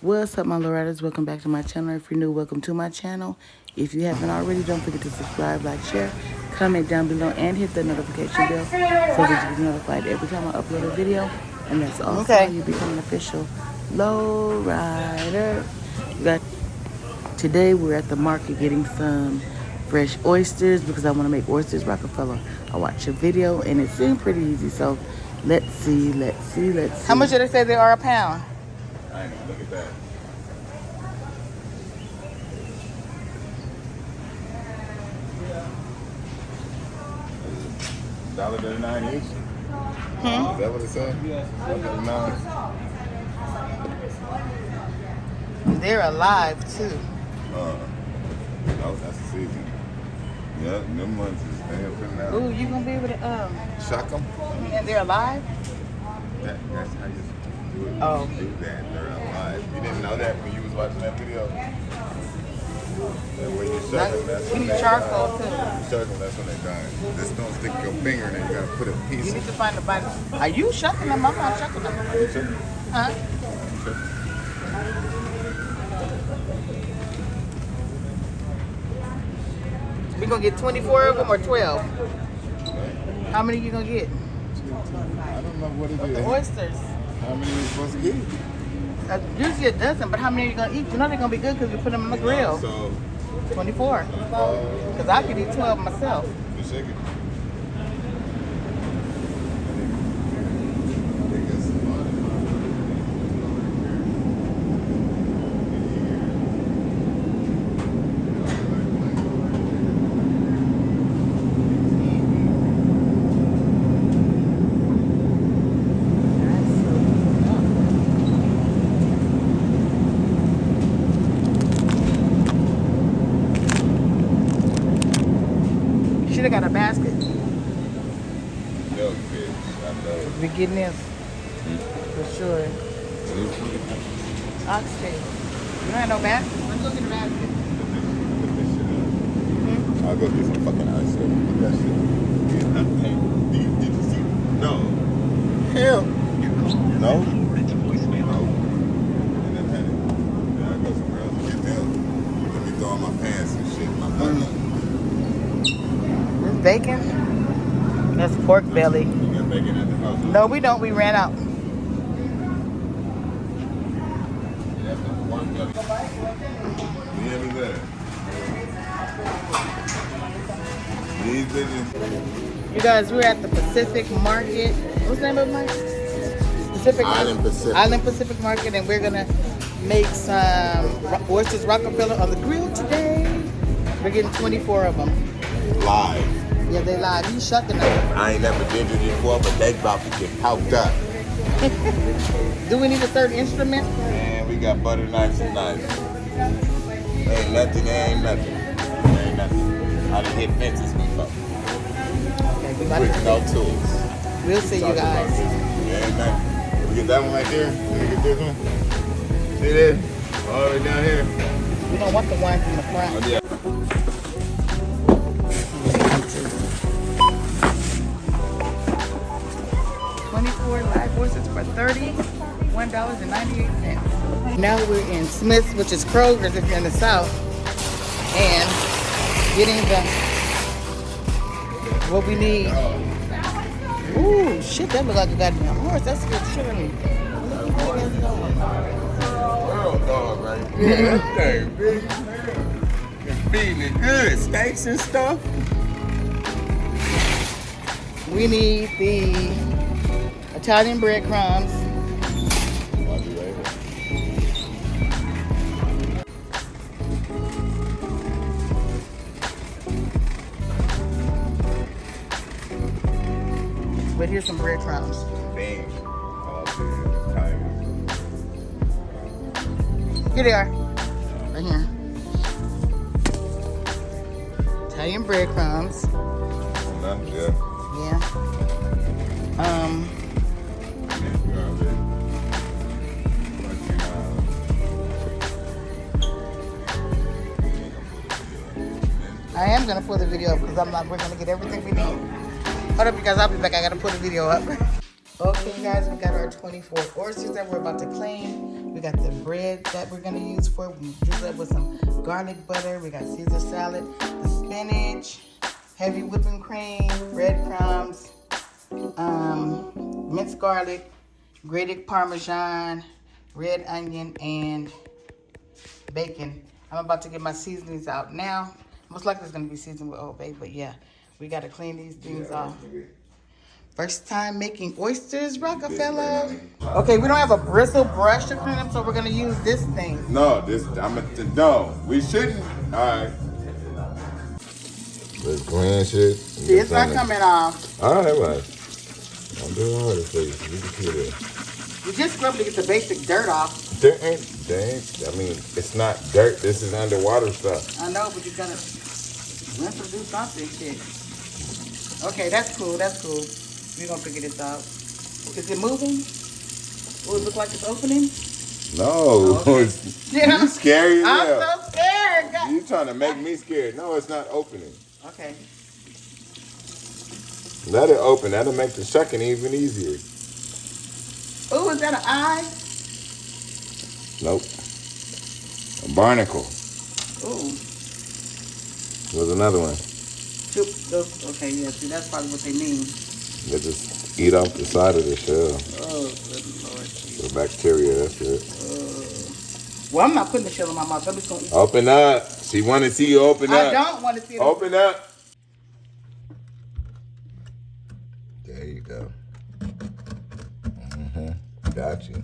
What's up, my Lorettas? Welcome back to my channel. If you're new, welcome to my channel. If you haven't already, don't forget to subscribe, like, share, comment down below, and hit the notification bell so that you get notified every time I upload a video. And that's also how you become an official low rider. Today we're at the market getting some fresh oysters because I want to make Oysters Rockefeller. I watched a video and it seemed pretty easy, so let's see. How much did they say they are a pound? I ain't gonna look at that. $1.39 each? Is that what it said? $1.39. They're alive too. No, that's the season. Yeah, them ones is damn pretty now. Ooh, you gonna be able to Shuck them? and they're alive? That's how you do it. Oh. Do that, they're alive. You didn't know that when you was watching that video? That when you shuck them, that's when they charcoal too. You shuck them, that's when they die. Just don't stick your finger in there. You gotta put a piece. You need to find the body. Are you shucking them? I'm not shucking them. Are you shucking? Huh? We gonna get 24 of them or 12? How many you gonna get? I don't know what it is. The oysters. How many are you supposed to get? Usually a dozen, but how many are you gonna eat? You know they're gonna be good because you put them on the grill. So 24. Because I could eat 12 myself. you shake it. Should have got a basket. Milk fish. I know. We getting this for sure. Oxtail. You don't have no basket? Let's go get a basket. I'll go get some fucking ice cream. Put that shit. Did you see? No. Hell. No? No. And then honey. Then I go somewhere else and get them. Let me throw on my pants and shit. My button. This bacon? That's pork belly. You got bacon at the house? No, we don't. We ran out. That's the pork belly. Yeah, me there. These bitches. You guys, we're at the Pacific Market. What's the name of the market? Island Pacific. Island Pacific Market, and we're gonna make some Oysters Rockefeller on the grill today. We're getting 24 of them. Live. Yeah, they live. You shucking them. I ain't never did it before, but they about to get poked up. Do we need a certain instrument? Man, we got butter knives and knives. Ain't nothing. Ain't nothing. I done hit fences before. Okay, we got With no tools. We'll see you guys. Yeah, ain't nothing. We get that one right there. Let me get this one. See this? All the way down here. We don't want the ones in the front. Oh, yeah. 24 live oysters for $31.98. Now we're in Smith's, which is Kroger's if you're in the South, and getting what we need. Ooh, shit, that look like a goddamn horse. That's good shit on me. World dog right here. That thing big. It's feeding it good. Steaks and stuff. We need the Italian breadcrumbs. But here's some breadcrumbs. Beans. All beans. Tigers. Here they are. Right here. Italian breadcrumbs. Enough, yeah. Yeah. I am gonna pull the video up because we're gonna get everything we need. Hold up, you guys, I'll be back. I gotta pull the video up. Okay, guys, we got our 24 oysters that we're about to clean. We got the bread that we're gonna use for. We drizzle it with some garlic butter. We got Caesar salad, the spinach, heavy whipping cream, breadcrumbs, minced garlic, grated Parmesan, red onion, and bacon. I'm about to get my seasonings out now. Most likely it's gonna be seasoned with Old Bay, but yeah, we gotta clean these things off. First time making oysters, Rockefeller. Okay, we don't have a bristle brush to clean them, so we're gonna use this thing. No, no, we shouldn't. All right. Let's clean shit. See, it's not coming off. All right, well, I'm doing harder for you. You can see that. You just scrub to get the basic dirt off. There ain't. I mean, it's not dirt. This is underwater stuff. I know, but you gotta rinse or do something, shit. Okay, that's cool. That's cool. We're gonna figure this out. Is it moving? Oh, it look like it's opening? No. Oh, okay. You scary as I'm hell. so scared. God. You trying to make me scared. No, it's not opening. Okay. Let it open. That'll make the shucking even easier. Oh, is that an eye? Nope. A barnacle. Oh. There's another one. Okay, yeah, see, that's probably what they mean. They just eat off the side of the shell. Oh, good Lord. The bacteria, that's it. Well, I'm not putting the shell in my mouth. I'm just gonna eat. Open up. She want to see you open up. I don't want to see it. Open up. There you go. Got you.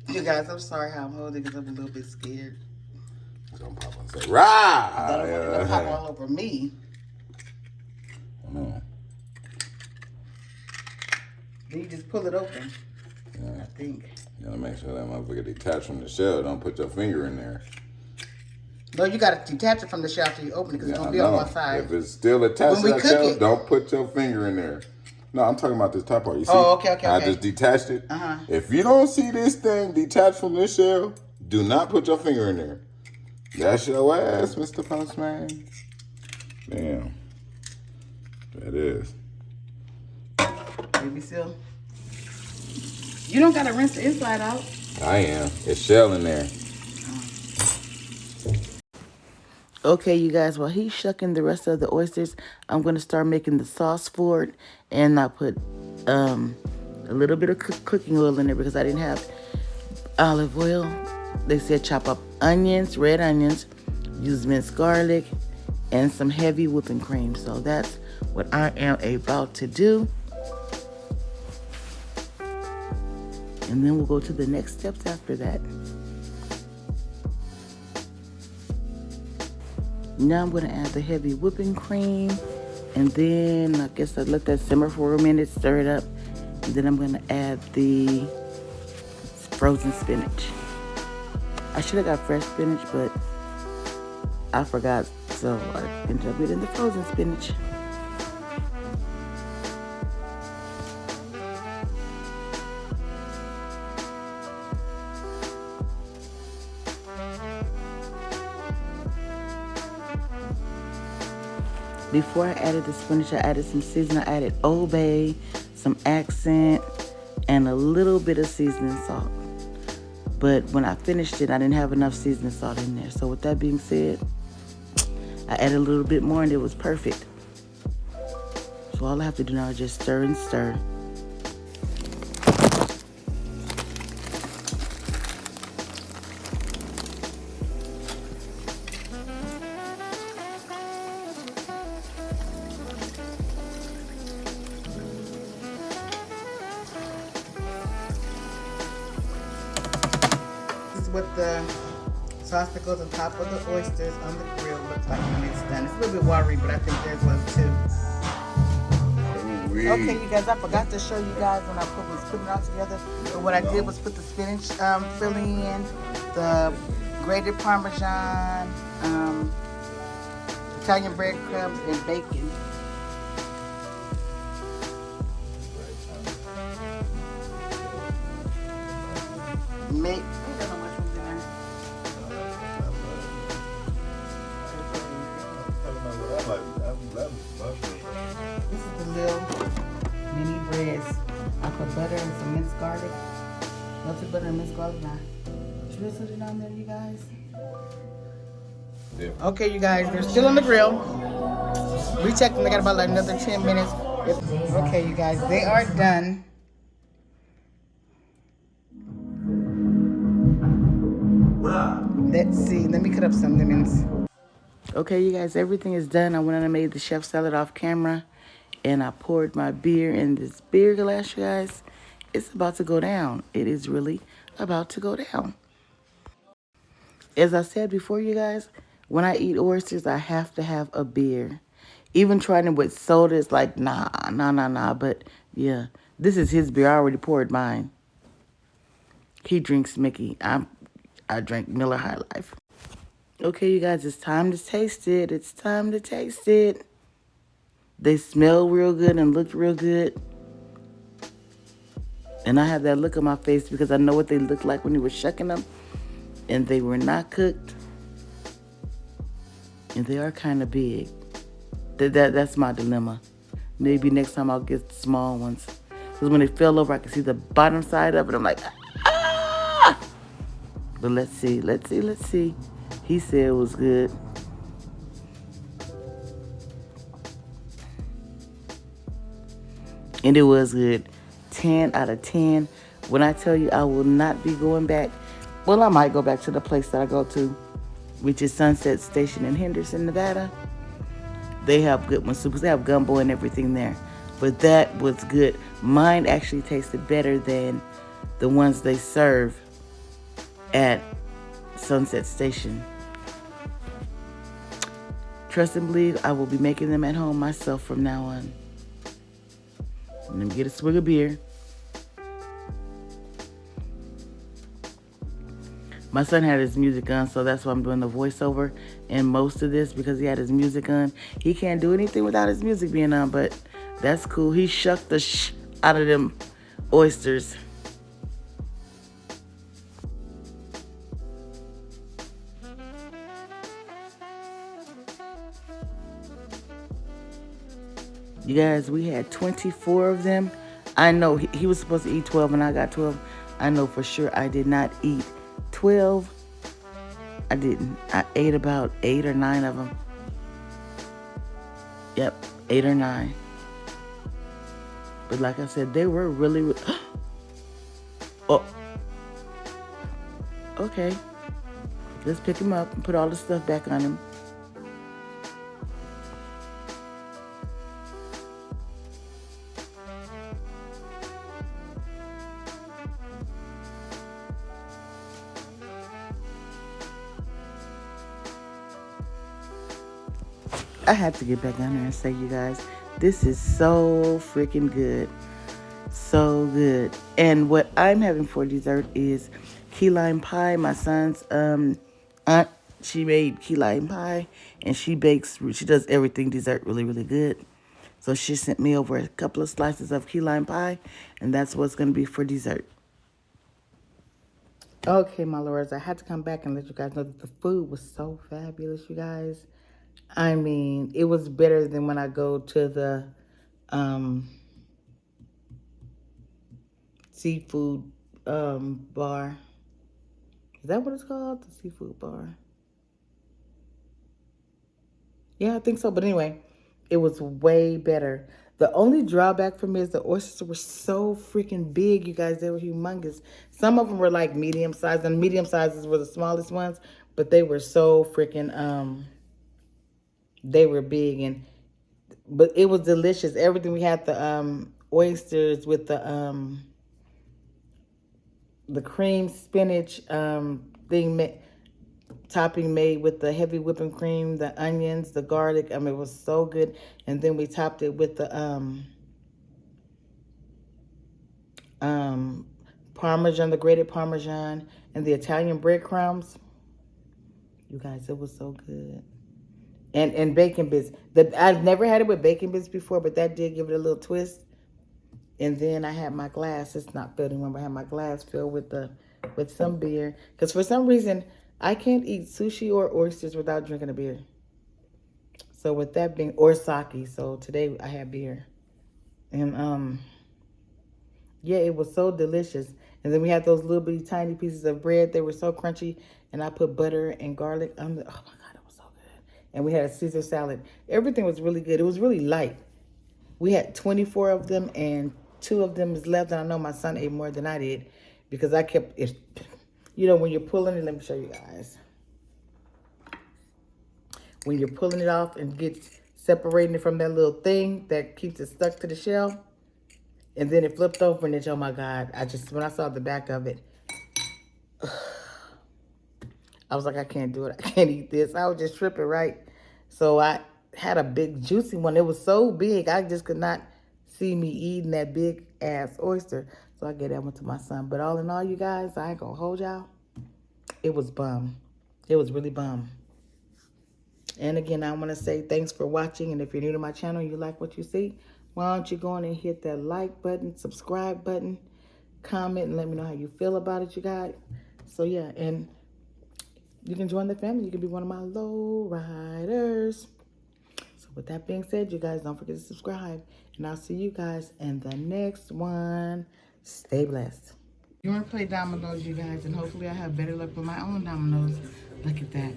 You guys, I'm sorry how I'm holding because I'm a little bit scared. Don't pop and say, I rah! don't want it to pop all over me. No. Then you just pull it open. Yeah. I think. You gotta make sure that motherfucker detached from the shell. Don't put your finger in there. No, you gotta detach it from the shell after you open it because it's gonna be on one side. If it's still attached to that shell, don't put your finger in there. No, I'm talking about this top part. You see? Oh, okay. I just detached it. Uh-huh. If you don't see this thing detached from this shell, do not put your finger in there. That's your ass, Mr. Postman. Damn. That is. Baby seal. You don't gotta rinse the inside out. I am. It's shell in there. Okay, you guys, while he's shucking the rest of the oysters, I'm going to start making the sauce for it. And I put a little bit of cooking oil in there because I didn't have olive oil. They said chop up onions, red onions, use minced garlic, and some heavy whipping cream. So that's what I am about to do. And then we'll go to the next steps after that. Now I'm going to add the heavy whipping cream. And then I guess I let that simmer for a minute, stir it up. And then I'm going to add the frozen spinach. I should have got fresh spinach, but I forgot. So I ended up getting the frozen spinach. Before I added the spinach, I added some seasoning. I added Old Bay, some accent, and a little bit of seasoning salt. But when I finished it, I didn't have enough seasoning salt in there. So with that being said, I added a little bit more and it was perfect. So all I have to do now is just stir and stir. What the sauce that goes on top of the oysters on the grill looks like when it's done. It's a little bit watery, but I think theirs was too. Okay, you guys, I forgot to show you guys when I was putting it all together. But what I did was put the spinach filling in, the grated Parmesan, Italian breadcrumbs, and bacon. Make this is the little mini breads. I put butter and some minced garlic. Melted butter and minced garlic. Now, drizzle it on there, you guys. Yeah. Okay, you guys, they're still on the grill. Recheck them. They got about like another 10 minutes. Okay, you guys, they are done. Let's see. Let me cut up some lemons. Okay, you guys, everything is done. I went and I made the chef salad off camera. And I poured my beer in this beer glass, you guys. It's about to go down. It is really about to go down. As I said before, you guys, when I eat oysters, I have to have a beer. Even trying it with soda is like, nah. But, yeah, this is his beer. I already poured mine. He drinks Mickey. I drink Miller High Life. Okay, you guys, it's time to taste it. It's time to taste it. They smell real good and look real good. And I have that look on my face because I know what they look like when you were shucking them. And they were not cooked. And they are kind of big. That's my dilemma. Maybe next time I'll get small ones. Because when they fell over, I can see the bottom side of it. I'm like, ah! But let's see. He said it was good. And it was good. 10 out of 10. When I tell you I will not be going back, well, I might go back to the place that I go to, which is Sunset Station in Henderson, Nevada. They have good ones too, because they have gumbo and everything there. But that was good. Mine actually tasted better than the ones they serve at Sunset Station. Trust and believe, I will be making them at home myself from now on. Let me get a swig of beer. My son had his music on, so that's why I'm doing the voiceover in most of this, because he had his music on. He can't do anything without his music being on, but that's cool. He shucked the out of them oysters. You guys, we had 24 of them. I know he was supposed to eat 12 and I got 12. I know for sure I did not eat 12. I didn't. I ate about 8 or 9 of them. Yep, 8 or 9. But like I said, they were really... Oh. Okay. Let's pick him up and put all the stuff back on him. I had to get back on there and say, you guys, this is so freaking good. So good. And what I'm having for dessert is key lime pie. My son's aunt, she made key lime pie, and she does everything dessert really, really good. So she sent me over a couple of slices of key lime pie, and that's what's going to be for dessert. Okay, my lords, I had to come back and let you guys know that the food was so fabulous, you guys. I mean, it was better than when I go to the seafood bar. Is that what it's called? The seafood bar. Yeah, I think so. But anyway, it was way better. The only drawback for me is the oysters were so freaking big, you guys. They were humongous. Some of them were like medium sized, and medium sizes were the smallest ones, but they were so freaking they were big, but it was delicious. Everything. We had the oysters with the cream spinach thing. topping made with the heavy whipping cream, the onions, the garlic. I mean, it was so good. And then we topped it with the Parmesan, the grated Parmesan, and the Italian breadcrumbs. You guys, it was so good. And bacon bits. I've never had it with bacon bits before, but that did give it a little twist. And then I had my glass. It's not filled anymore. I had my glass filled with some beer. Because for some reason, I can't eat sushi or oysters without drinking a beer. So with that being, or sake. So today I had beer. And yeah, it was so delicious. And then we had those little bitty tiny pieces of bread. They were so crunchy. And I put butter and garlic on the, oh my God, it was so good. And we had a Caesar salad. Everything was really good. It was really light. We had 24 of them, and 2 of them is left. And I know my son ate more than I did because I kept it. You know, when you're pulling it, let me show you guys. When you're pulling it off and separating it from that little thing that keeps it stuck to the shell, and then it flipped over, and it's, oh my God, when I saw the back of it, I was like, I can't do it. I can't eat this. I was just tripping, right? So I had a big juicy one. It was so big, I just could not see me eating that big ass oyster. So I gave that one to my son. But all in all, you guys, I ain't gonna hold y'all. It was bum. It was really bum. And again, I want to say thanks for watching. And if you're new to my channel and you like what you see, why don't you go on and hit that like button, subscribe button, comment, and let me know how you feel about it, you guys. So yeah, and you can join the family. You can be one of my low riders. So with that being said, you guys, don't forget to subscribe. And I'll see you guys in the next one. Stay blessed. You want to play dominoes, you guys, and hopefully I have better luck with my own dominoes. Look at that.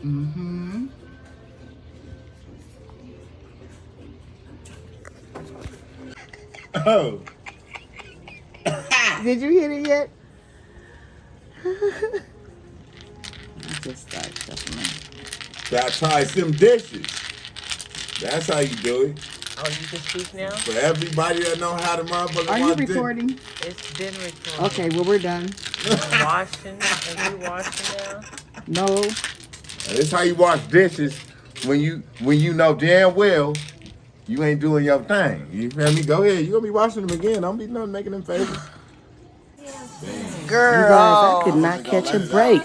Mm-hmm. Oh. Did you hit it yet? I just started shuffling. Gotta try some dishes. That's how you do it. Oh, you can speak now? For everybody that know how to motherfucker Are you watch recording? It's been recorded. Okay, well, we're done. Washing? Are you washing now? No. This is how you wash dishes when you know damn well you ain't doing your thing. You feel me? Go ahead. You gonna be washing them again. Don't be nothing making them favors. Girl. You guys, I could not catch a break.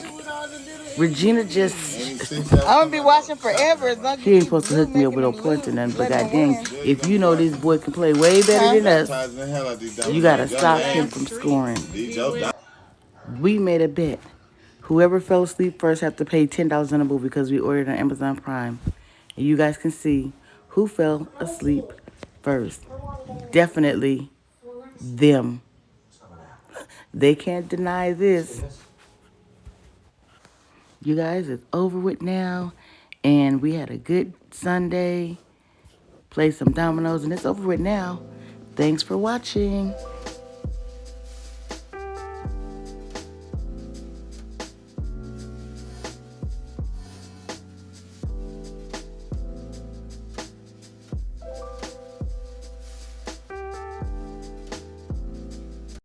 Regina just... I'm gonna be watching forever. She ain't supposed to hook me up with no points or nothing, but goddamn, if you know this boy can play way better than us, you gotta stop him from scoring. We made a bet. Whoever fell asleep first have to pay $10 on a movie because we ordered on Amazon Prime. And you guys can see who fell asleep first. Definitely them. They can't deny this. You guys, it's over with now. And we had a good Sunday. Played some dominoes, and it's over with now. Thanks for watching.